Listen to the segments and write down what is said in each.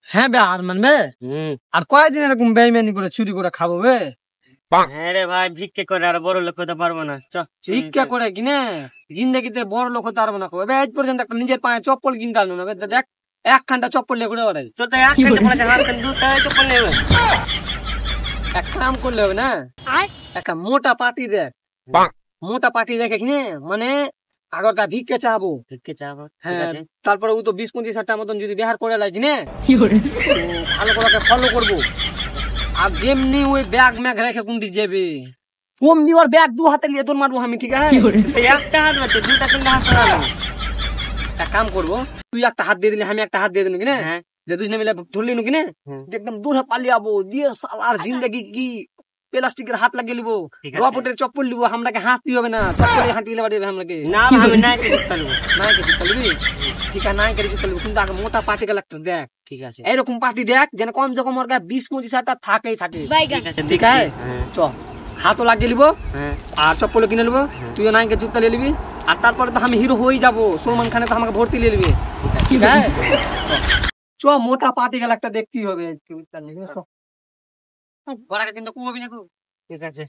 হ্যাঁ বে আর মানবে আর কয়দিন এরকম বেইমানি করে চুরি করে খাবো বে? হ্যাঁ রে ভাই, ভিক্ষে করে আর বড় লোক হতে পারবো না। ভিক্ষা করে কিনে জিন্দগিতে বড় লোক হতে পারবো না। আজ পর্যন্ত একটা নিজের পায়ে চপ্পল কিনতে আনলো না। দেখ একখানটা চপ্পল নিয়ে ঘুরে বেড়াই। তোর তো এক ঘন্টা পড়ে হাত দুটো চপ্পল নেবে। এক কাম করলে হবে না, একটা মোটা পার্টি দেখ, মোটা পার্টি দেখে কিনে মানে আগরটা ভিক্ষে চাবো। হ্যাঁ, তারপরে ও তো 20-25 মতন যদি বিহার করে লাই কিনে ভালো করে ফলো করবো। আর যেমনি ওই ব্যাগ ম্যাগ রেখে কুন্টি যাবে অমনি ওর ব্যাগ 2 হাতে নিয়ে দৌড় মারবো আমি। ঠিক আছে, একটা হাত আছে, দুটা তিনটা হাত লাগাবো। এক কাম করবো, তুই একটা হাত দিয়ে দিলি, আমি একটা হাত দিয়ে দিল কিনে, দুজনে মিলে ধরলি নু কিনে একদম দূরে পালিয়ে যাবো দিয়ে সালার জিন্দগি কি প্লাস্টিকের হাত লাগিয়ে লিবো, রবটের চপ্পল লিবো। আমরাকে হাঁটতে হবে না, চপ্পলে হাঁটিয়ে বাড়ি আমরাকে না। আমি নাই কে জুতা লিবো, নাই কে জুতা লিবি। ঠিক আছে, নাই কে জুতা লিবো, কিন্তু আগে মোটা পার্টি একটা দেখ। ঠিক আছে, এইরকম পার্টি দেখ যেন কম যখন ওর গায়ে 20-25 থাকেই থাকে। ঠিক আছে, চ হাতও লাগিয়ে লিবো আর চপ্পল কিনে নিবো, তুইও নাইকে জুতা নিয়ে নিবি। আর তারপরে তো আমি হিরো হয়ে যাবো, সলমান খানে তো আমাকে ভর্তি নিয়ে নিবি। ঠিক আছে, চ মোটা পার্টি একটা দেখতেই হবে। কিন্তু কবি না। ঠিক আছে।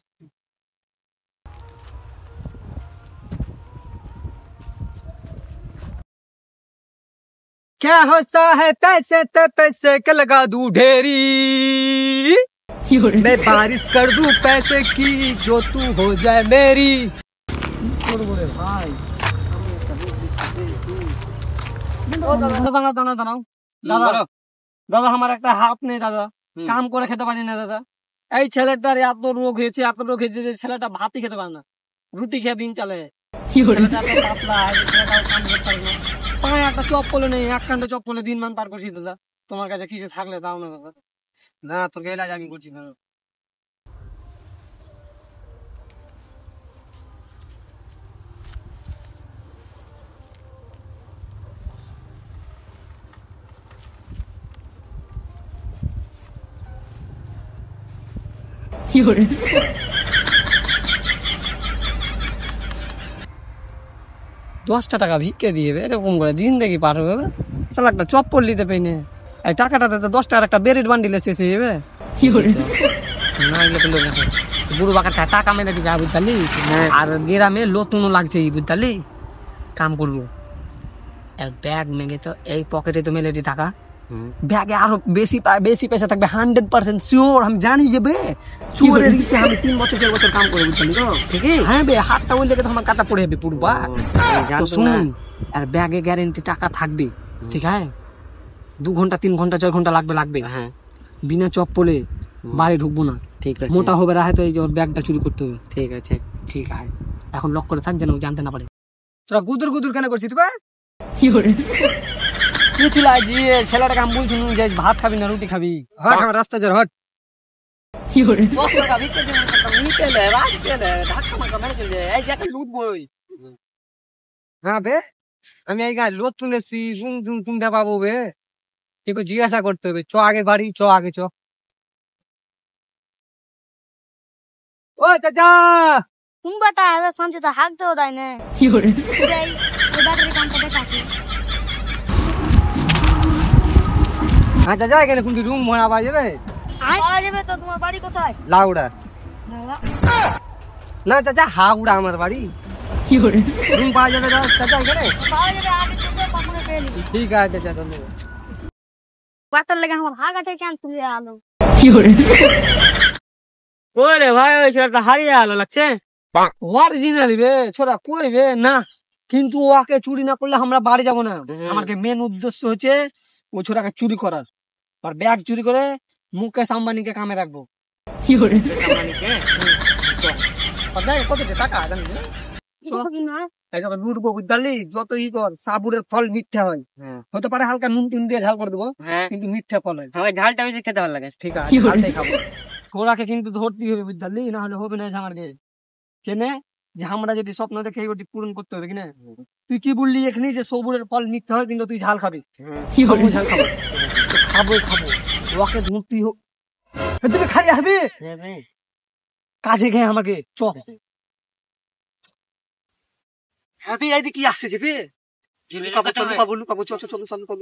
क्या होता है पैसे ते पैसे के लगा दूं ढेरी, मैं बारिश कर दूं पैसे की जो तू हो जाए मेरी। भाई দাদা দাদা আমার একটা হাত নেই দাদা, কাম করে খেতে পারি না দাদা। এই ছেলেটার এত রোগ হয়েছে, এত রোগ হয়েছে যে ছেলেটা ভাতই খেতে পারে না, রুটি খেয়ে দিন চলে। ছেলেটা এত পাতলা, ছেলেটাও কাম করতে পারে না। পায়ে একটা চপ্পলে নেই, একখানটা চপ্পলে দিন মান পার করছি দাদা। তোমার কাছে কিছু থাকলে দাও না দাদা। না তোর এলাজ আমি করছি না। $10 ভিক্ষে দিয়ে এরকম করে জিন্দগি পার হবে। সালা একটা চপ্পল নিতে পাই না, এই টাকাটাতে তো 10 টাকার একটা বেরেট বান্ডিলে শেষ হয়ে যাবে। বুড়ো বাকার টাকা মেলে দিকে বুঝলি, আর গ্রামে লতুনও লাগছে বুঝলি। কাম করবো, ব্যাগ মেঘে তো এই পকেটে তো মেলে দি টাকা, ব্যাগে আরো বেশি পয়সা থাকবে 100% শিওর। আমি জানি যে বে চোরের ইসে আমি 3 বছর 4 বছর কাম করে বুঝলি তো। ঠিক আছে, হ্যাঁ বে হাতটা ওই লেগে তো আমার কাটা পড়ে যাবে পুরবা। তো শুনুন, আর ব্যাগে গ্যারেন্টি টাকা থাকবে। ঠিক আছে, 2 ঘন্টা 3 ঘন্টা 6 ঘন্টা লাগবে। হ্যাঁ, বিনা চপ্পলে বাড়ি ঢুকবো না। ঠিক আছে, মোটা হবে রাহে তো এই যে ওর ব্যাগটা চুরি করতে হবে। ঠিক আছে, ঠিক আছে, এখন লক করে থাক যেন জানতে না পারে। তোরা গুদুর গুদুর কেন করছিস তুই? কি করে কি ছিল আজ ছেলেটাকে আমি বলছি যে ভাত খাবি না রুটি খাবি, হট আমার রাস্তা যার হট। কি করে 10 টাকা ভিক্ষা দিন নিতে লে রাজ পেলে ধাক্কা মাকা মেরে চলে এই যে একটা লুট বই। হ্যাঁ বে, আমি এই গায়ে লোট তুলেছি, শুনতে পাবো বে, কিন্তু জিজ্ঞাসা করতে হবে। চ আগে বাড়ি, চ আগে চ। ও চাচা তুমি বেটা এবার শান্তিতে হাঁকতেও দেয় না। কি করে ব্যাটারি কামটা দেখাছি। হ্যাঁ চাচা, এখানে কোনটি রুম ভাড়া পাওয়া যাবে? পাওয়া যাবে তো। তোমার বাড়ি কোথায়? লাউড়া। না চাচা, হাওড়া আমার বাড়ি। কি করে রুম পাওয়া যাবে চাচা এখানে? পাওয়া যাবে, আগে থেকে কখনো পেয়ে নিবি। ঠিক আছে চাচা, ধন্যবাদ। বাটার লাগে আমার হাগাটে ক্যান্সেল হয়ে আলো। কি করে কই রে ভাই, ওই ছেলেটা হারিয়ে আলো লাগছে। অরিজিনালি বে ছোড়া কই বে না, কিন্তু ওকে চুরি না করলে আমরা বাড়ি যাবো না। আমার মেন উদ্দেশ্য হচ্ছে ওই ছোড়াকে চুরি করার, আর ব্যাগ চুরি করে মুকেশ আম্বানিকে কামে রাখবো। কি করে কত টাকা জানিস না? যত ই কর, সাবুরের ফল মিথ্যা হয়। হতে পারে হালকা নুন টুন দিয়ে ঝাল করে দেবো, কিন্তু মিথ্যা ফল হয়। ঝালটা বেশি খেতে ভালো লাগে। ঠিক আছে, ঝালটাই খাবো। ওরাকে কিন্তু ধরতে হবে বুঝলি, না হলে হবে না আমাকে। কেনে যে আমরা যদি স্বপ্ন দেখে ওটি পূরণ করতে হবে কিনা। তুই কি বললি এখানে যে সবুরের ফল মিথ্যা হয়, কিন্তু তুই ঝাল খাবি। ঝাল খাবো, খাবো ওকে ধরতেই হোক। তুমি খালি আসবি কাজে খেয়ে আমাকে চ। হ্যাঁ এই কি আসছে চেপে লুকাবো, চল লুকাবো, চল চল চল চল।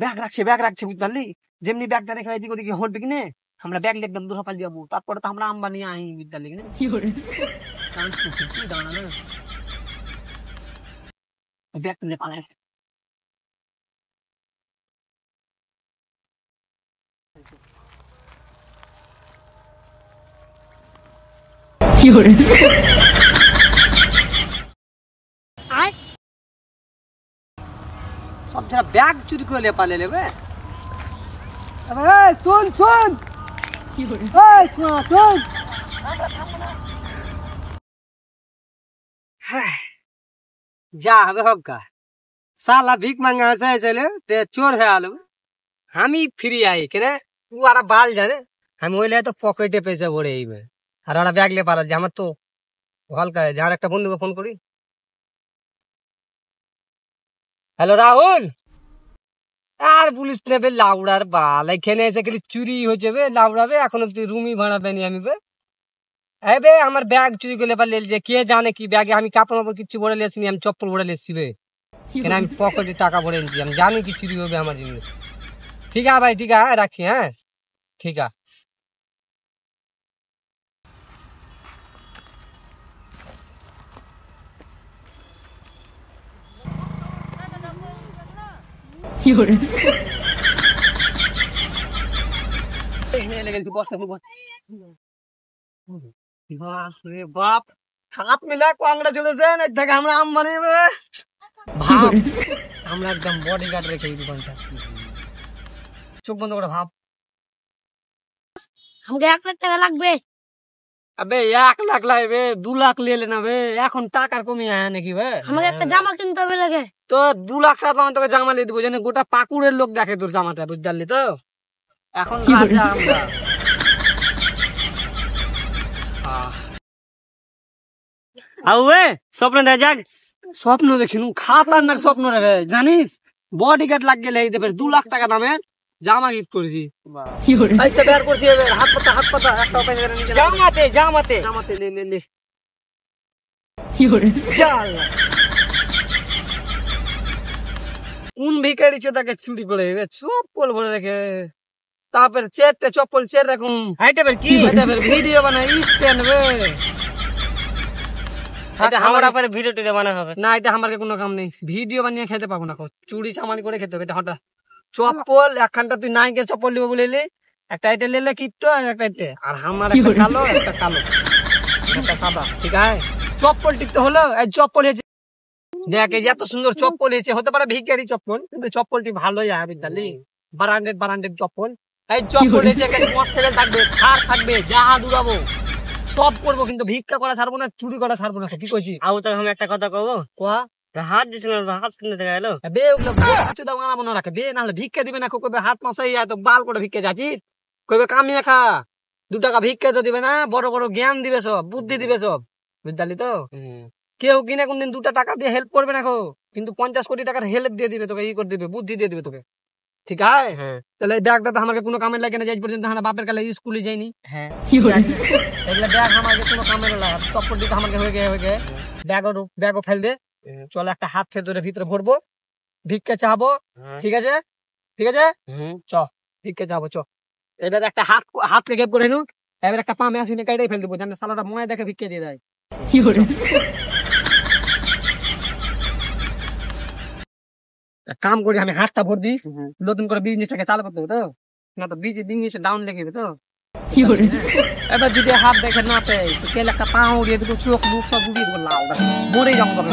ব্যাগ রাখছে বুঝতে পারলি, যেমনি ব্যাগটা রেখে এদিক ওদিকে হটবে কিনে আমরা ব্যাগ একদম দূর পাল যাবো, তারপরে তো আমরা আম্বানি আই বুঝতে পারলি কিনে ব্যাগ নিয়ে পালাই। সব যারা ব্যাগ চুরি করে পালে নেবে। শোন যা হবে হোক গা, সালা ভিক মাঙ্গা চাইলে তে চোর হয়ে আলো, আমি ফিরি আই কেনে ওরা বাল জানে, আমি ওইলে তো পকেটে পয়সা ভরে এইবে আর ওরা ব্যাগ লে পালা যে আমার তো হালকা যার একটা বন্ধুকে ফোন করি। হ্যালো রাহুল, আর পুলিশ নেবে লাউড়ার বাল, এখানে এসে গেলে চুরি হয়ে যাবে লাউড়াবে, এখন অব্দি রুমই ভাড়া পেনি আমি বে। বে আমার ব্যাগ চুরি করে পারলে যে কে জানে কি ব্যাগে আমি কাপড় মাপড় কিছু ভরে লেসিনি, আমি চপ্পল ভরে লেসছি বে, কেন আমি পকেটে টাকা ভরে এনেছি, আমি জানি কি চুরি হবে আমার জিনিস। ঠিক আছে ভাই, ঠিক আছে রাখছি, হ্যাঁ ঠিক আছে। বাপ হাত মিলা কাংড়া চলেছে দেখে আমরা আম্বানি ভাব, আমরা একদম বডি গার্ড রেখে এই দোকানটা, চোখ বন্ধ করে ভাব। আমাকে 1 লাখ টাকা লাগবে। আবে 1 লাখ লাগবে, 2 লাখ লে না বে, এখন টাকার কমি আয় নাকি বে, আমাকে একটা জামা কিনতে হবে লাগে। তো 2 লাখ টাকা তো আমি তোকে জামা লিয়ে দেবো, যেন গোটা পাকুড়ের লোক দেখে তোর জামাটা, বুঝতে পারলি তো। এখন রাজা আমরা আউবে স্বপ্ন দেখা যাক। স্বপ্ন দেখিনু, খাতারনাক স্বপ্ন রে জানিস, বডি গার্ড লাগ গেলে 2 লাখ টাকা দামের জামা গিফট করেছি। আচ্ছা বের করছি, হাত পাতা একটা ওপেন করে নিচে জামাতে নে চল। কোন ভিখারি চোদাকে চুরি করে চপ্পল ভরে রেখে, তারপরে চেরটা চপ্পল চের রাখুন, হাইটাবের কি ভিডিও বানাই স্ট্যান্ড বে। আমার পরে ভিডিও টিডিও বানা হবে না, এটা আমার কোনো কাম নেই, ভিডিও বানিয়ে খেতে পাবো না, চুরি চামানি করে খেতে হবে। এটা হঠাৎ চপ্পল একখানটা তুই নাইকে চপ্পল দিব বলে একটা এটা লেলে কিট্টো আর একটা এতে, আর আমার একটা কালো একটা একটা সাদা, ঠিক আছে। চপ্পল টিকতে হলো, এই চপ্পল হয়েছে দেখ, এই এত সুন্দর চপ্পল হয়েছে, হতে পারে ভিখারি চপ্পল কিন্তু চপ্পলটি ভালোই হবে দালি, ব্রান্ডেড চপ্পল। এই চপ্পল হয়েছে, মোটরসাইকেল থাকবে, থার থাকবে, জাহাজ উড়াবো, সব করবো, কিন্তু ভিক্ষা করা ছাড়বো না, চুরি করা ছাড়বো না। কি কইছি আউ তো আমি একটা কথা কব, কোয়া হাত দিছিল হাত কিনে দেখা গেল বে, ওগুলো কিছু দাম আনা মনে রাখে বে, নাহলে ভিক্ষা দিবে না, কবে হাত মাসাই তো বাল করে ভিক্ষা যাচ্ছি, কবে কামিয়ে খা 2 টাকা ভিক্ষা তো দিবে না, বড় বড় জ্ঞান দিবে, সব বুদ্ধি দিবে সব, বুঝলি তো। কেউ কিনে কোনদিন 2 টাকা দিয়ে হেল্প করবে না, কিন্তু 50 কোটি টাকার হেল্প দিয়ে দিবে তোকে, ই করে দিবে, বুদ্ধি দিয়ে দিবে তোকে, ঠিক আছে। তাহলে ব্যাগটা তো আমাকে কোনো কামের লাগে না, যাই পর্যন্ত আমরা বাপের কালে স্কুলে যাইনি। হ্যাঁ এগুলো ব্যাগ আমাকে কোনো কামের লাগে, চপ্পল দিতে আমাকে হয়ে গে ব্যাগও ফেল দে, চল একটা হাত ফের ধরে ভিতরে ভরবো, ভিক্ষা চাবো, ঠিক আছে চ ভিক্ষা চাবো চ। এবার একটা হাতকে গেপ করে নু, এবার একটা পা মেশিনে কাইটাই ফেল দেবো, জানে সালাটা মনে দেখে ভিক্ষা দিয়ে দেয়। কাম করি আমি, হাতটা ভর দিস, নতুন করে বিজনেসটাকে চালু করতে হবে তো, না তো বিজনেস ডাউন লেগে তো। এবার যদি হাত দেখে না পেয়ে কেলে একটা পা উড়িয়ে দেবো, চোখ মুখ সব উড়িয়ে দেবো, লাউ মরে যাবো তবে।